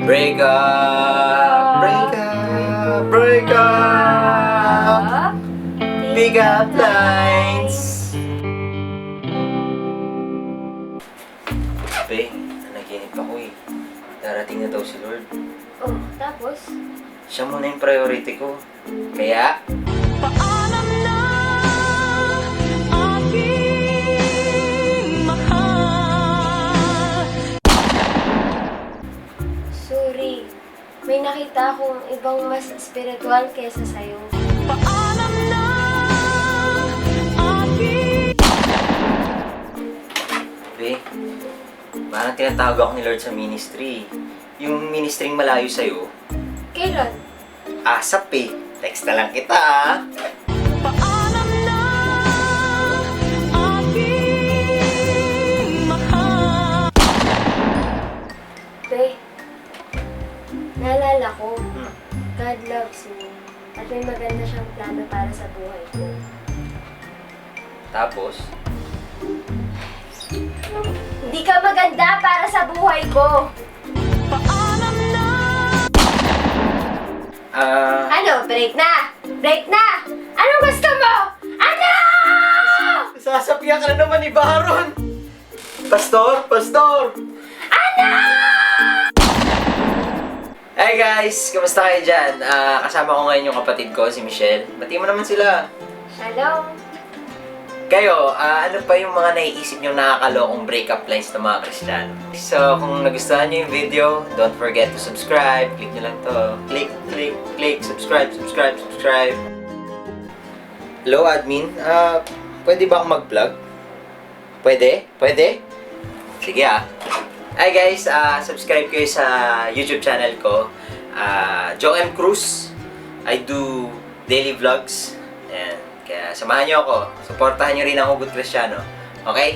Break up, break up, break up. Pick up lines. Be, nanaginip ako eh. Darating na daw si Lord. Oh, tapos? Siya muna yung priority ko. Kaya, Paalam na aking mahal. Sorry. May nakita akong ibang mas spiritual kesa sa'yo. Paalam na aking be, parang tinatawag ako ni Lord sa ministry. Yung ministring malayo sa'yo, Kailan? asap eh. Text na lang kita ah. paalam na aking mahal. Be, naalala ko, God loves me. At may maganda siyang plano para sa buhay ko. Tapos, Hindi ka maganda para sa buhay ko! Paalam na Ano? Break na! Break na! Anong gusto mo? Ano? sasabihan ka na naman ni Baron! Pastor! Pastor! Hey guys! Kamusta kayo dyan? Kasama ko ngayon yung kapatid ko, si Michelle. Bati mo naman sila. Shalom! Kayo, ano pa yung mga naiisip nyo nakakalokong breakup lines ng mga Kristiyano? So, kung nagustuhan nyo yung video, don't forget to subscribe. Click nyo lang to. Click, click, click. Subscribe, subscribe, subscribe. Hello, admin. Pwede ba akong mag-vlog? Pwede? Pwede? Sige ah. Hi guys, subscribe kayo sa YouTube channel ko. Joe M. Cruz. I do daily vlogs. Ayan. Kaya samahan nyo ako. Suportahan nyo rin ang Hugot Kristiyano. Okay?